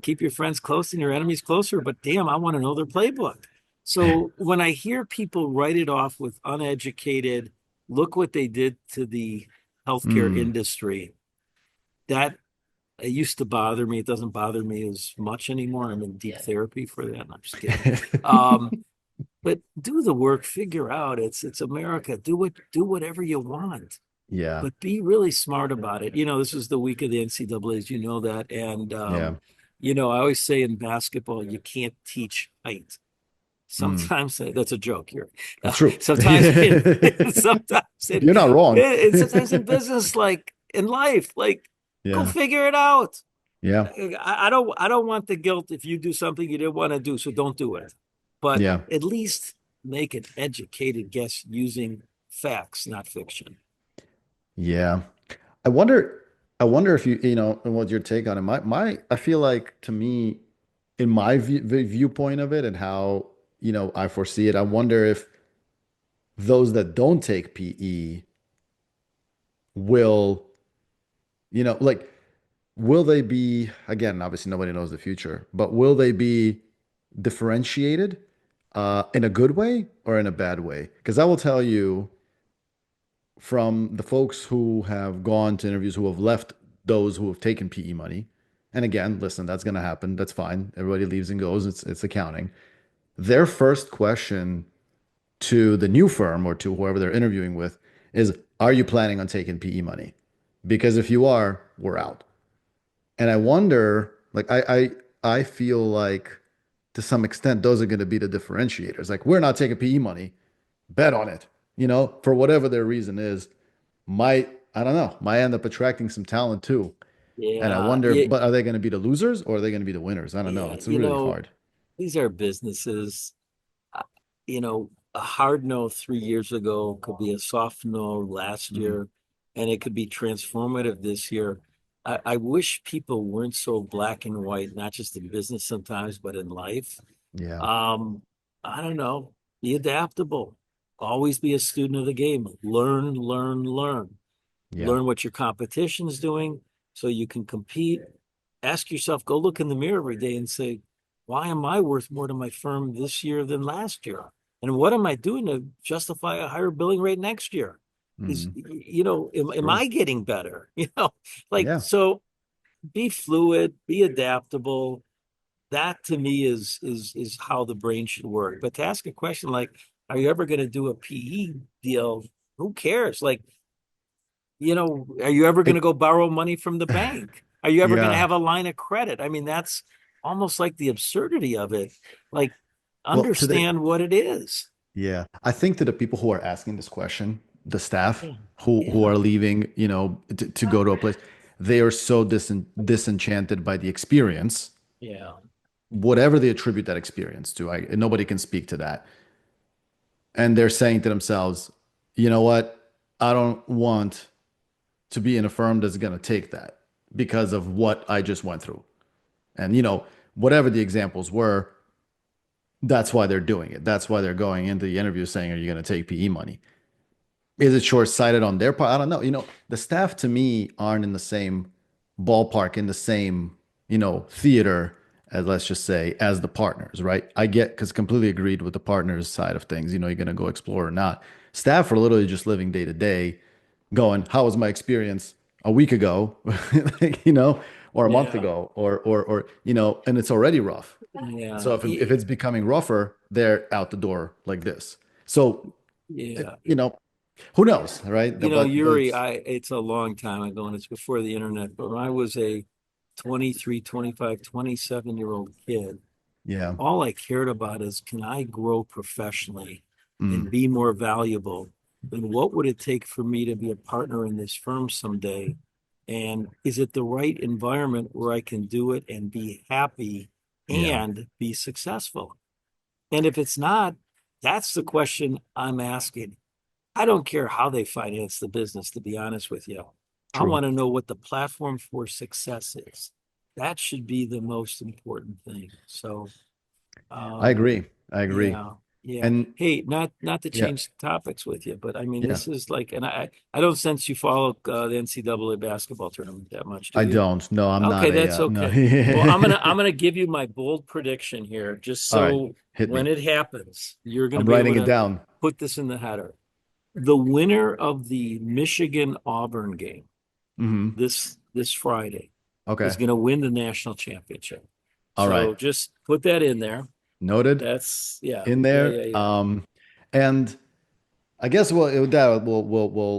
keep your friends close and your enemies closer. But damn, I want to know their playbook. So when I hear people write it off with uneducated, look what they did to the healthcare Mm, industry, that it used to bother me. It doesn't bother me as much anymore. I'm in deep therapy for that. I'm just kidding. But do the work, figure out it's America. Do whatever you want, yeah. but be really smart about it. This is the week of the NCAA's, you know that. And Yeah. I always say in basketball, you can't teach height. Mm, Sometimes that's a joke here. that's true. Sometimes sometimes You're not wrong. sometimes in business, like in life, like go Yeah. figure it out. Yeah. I don't want the guilt if you do something you didn't want to do, so don't do it. But Yeah. at least make an educated guess using facts, not fiction. Yeah. I wonder, I wonder if and what's your take on it. I feel like to me, in my viewpoint of it and how, I foresee it, I wonder if those that don't take PE will, like, will they be, again, obviously nobody knows the future, but will they be differentiated in a good way or in a bad way? Because I will tell you from the folks who have gone to interviews who have left those who have taken PE money, and again, listen, that's going to happen. That's fine. Everybody leaves and goes. It's accounting. Their first question to the new firm or to whoever they're interviewing with is, are you planning on taking PE money? Because if you are, we're out. And I wonder, like, I feel like to some extent those are going to be the differentiators. Like, we're not taking PE money, bet on it. For whatever their reason is, I don't know, might end up attracting some talent too. And I Yeah, wonder, yeah, but are they going to be the losers or are they going to be the winners? I don't know. yeah. It's really hard. These are businesses. Uh, a hard no 3 years ago could be a soft no last Mm, year, and it could be transformative this year. I wish people weren't so black and white, not just in business sometimes, but in life. yeah, Um, I don't know. Be adaptable. Always be a student of the game. Learn, learn, learn. yeah, Learn what your competition is doing so you can compete. Ask yourself, go look in the mirror every day and say, why am I worth more to my firm this year than last year? And what am I doing to justify a higher billing rate next year? Is, mm, am true. I getting better? Like, Yeah, so be fluid, be adaptable. that to me is how the brain should work. But to ask a question like, are you ever going to do a PE deal? Who cares? Like, are you ever going to It, go borrow money from the bank? Are you ever going to yeah. have a line of credit? I mean, that's almost like the absurdity of it. Like, Well, today, understand what it is. yeah, I think to the people who are asking this question, the staff Yeah. who Yeah. are leaving, to go to a place, they are so disenchanted by the experience, Yeah. whatever they attribute that experience to. Nobody can speak to that. And they're saying to themselves, you know what? I don't want to be in a firm that's going to take that because of what I just went through. And, whatever the examples were, that's why they're doing it. That's why they're going into the interview saying, are you going to take PE money? Is it short-sighted on their part? I don't know. The staff to me aren't in the same ballpark, in the same, theater as, let's just say, as the partners, right? I get, because completely agreed with the partners side of things. You're going to go explore or not. Staff are literally just living day to day, going, how was my experience a week ago, like, or a month Yeah. ago, or and it's already rough. Yeah. So if it's becoming rougher, they're out the door like this. So, Yeah. you know, who knows, right? But Yuri, it's a long time ago and it's before the internet, but when I was a 23, 25, 27-year-old kid, yeah, all I cared about is can I grow professionally and mm, be more valuable? And what would it take for me to be a partner in this firm someday? And is it the right environment where I can do it and be happy yeah, and be successful? And if it's not, that's the question I'm asking. I don't care how they finance the business, to be honest with you. I true. want to know what the platform for success is. That should be the most important thing. So, I um, agree. I agree. yeah, yeah. And Hey, not to yeah, change topics with you, but I mean, yeah, this is like, and I don't sense you follow the NCAA basketball tournament that much, do I you? don't. No, I'm Okay, not a that's no. okay. Well, I'm gonna give you my bold prediction here, just All right, so hit when me. it happens, you're gonna I'm be able writing it to down. put this in the header. The winner of the Michigan Auburn game Hmm. this Friday is Okay. going to win the national championship. All right. So just put that in there. Noted That's yeah, in yeah, there. yeah, yeah. And I guess that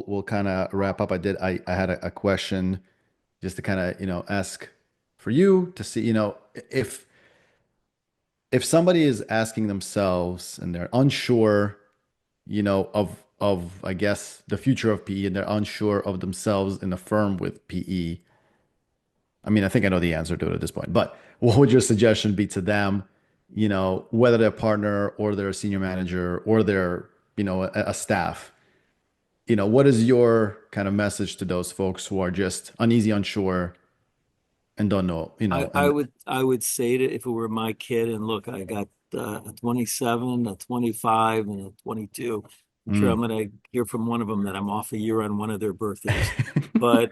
we'll kind of wrap up. I had a question just to kind of, ask for you to see, if somebody is asking themselves and they're unsure, of I guess the future of PE and they're unsure of themselves in a firm with PE. I mean, I think I know the answer to it at this point, but what would your suggestion be to them, whether they're a partner or they're a senior manager or they're, a staff? What is your kind of message to those folks who are just uneasy, unsure, and don't know, and I would say that if it were my kid, and look, I got a 27, a 25, and a 22. I'm sure I'm mm, going to hear from one of them that I'm off a year on one of their birthdays. But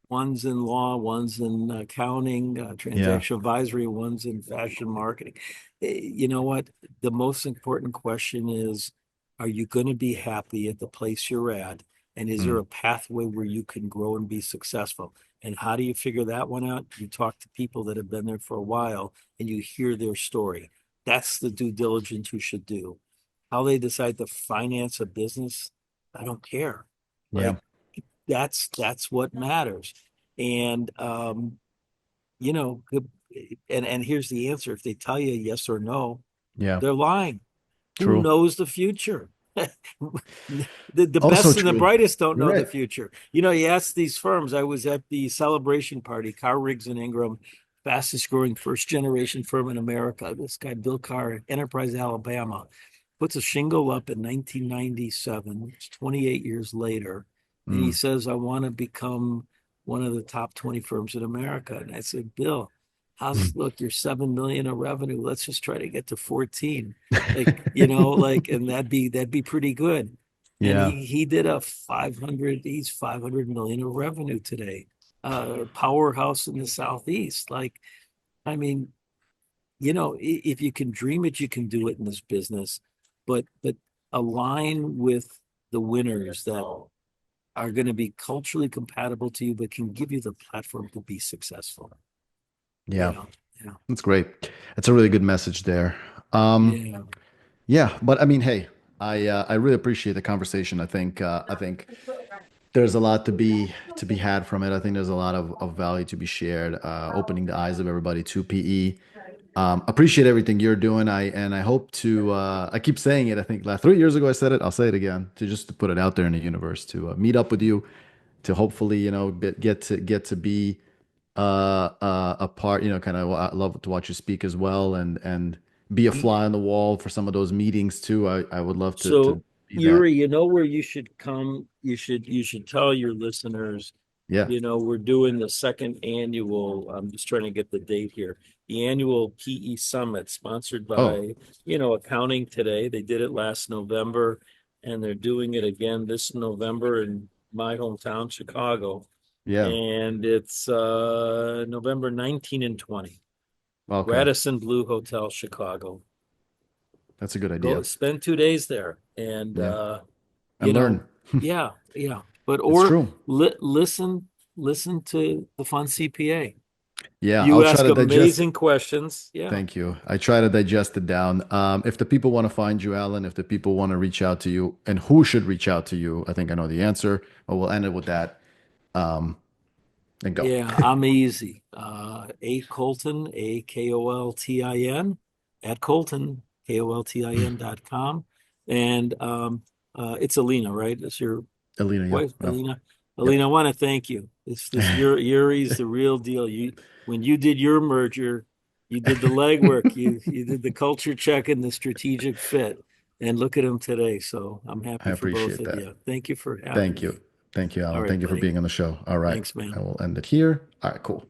one's in law, one's in accounting, yeah, transaction advisory, one's in fashion marketing. You know what? The most important question is, are you going to be happy at the place you're at? And is there mm, a pathway where you can grow and be successful? And how do you figure that one out? You talk to people that have been there for a while and you hear their story. That's the due diligence you should do. How they decide to finance a business, I don't care. yeah, Like that's what matters. And you know, and here's the answer. If they tell you yes or no, yeah, they're lying. Who true. knows the future? The Also best and the true. brightest don't You're know the right. future. You ask these firms. I was at the celebration party, Carr Riggs and Ingram, fastest growing first generation firm in America. This guy, Bill Carr, Enterprise, Alabama, puts a shingle up in 1997. It's 28 years later. And he Mm. says, I want to become one of the top 20 firms in America. And I said, Bill, look, you're 7 million of revenue. Let's just try to get to 14. And that'd be pretty good. And Yeah. he did he's 500 million of revenue today. Powerhouse in the Southeast. Like, I mean, if you can dream it, you can do it in this business, but align with the winners that are going to be culturally compatible to you, but can give you the platform to be successful. Yeah. Yeah. Yeah. That's great. That's a really good message there. Um, Yeah. yeah, but I mean, hey, I really appreciate the conversation. I think there's a lot to be had from it. I think there's a lot of value to be shared, opening the eyes of everybody to PE. Appreciate everything you're doing. I hope to I keep saying it. I think last 3 years ago I said it. I'll say it again to just to put it out there in the universe to meet up with you to hopefully get to be a part. Kind of I love to watch you speak as well and be a fly on the wall for some of those meetings too. I would love to So, be that. Yuri, you know where you should come? You should tell your listeners, Yeah. we're doing the second annual, I'm just trying to get the date here, the annual PE Summit sponsored Oh, by, Accounting Today. They did it last November, and they're doing it again this November in my hometown, Chicago. yeah. And it's November 19 and 20. Okay. Radisson Blue Hotel, Chicago. That's a good Go idea. spend 2 days there, and Yeah. you And know, learn. yeah, yeah. But It's or true. listen to the Fun CPA. Yeah, I'll You try ask to digest. amazing questions. Yeah, Thank you. I try to digest it down. If the people want to find you, Alan, if the people want to reach out to you, and who should reach out to you, I think I know the answer, but we'll end it with that. Um, and go. yeah. I'm easy. A Koltin, Koltin at Koltin, KOLTIN.com, and it's Alina, right? That's your Alina, yeah. wife, Yeah. Alina. Yep. Alina, I want to thank you. This Yuri's the real deal. When you did your merger, you did the legwork. You did the culture check and the strategic fit. And look at him today. So I'm I happy for both appreciate of that. you. Thank you for having Thank you. me. Thank you, All Alan. right, Thank you for buddy. being on the show. All right. Thanks, I man. will end it here. All right, cool.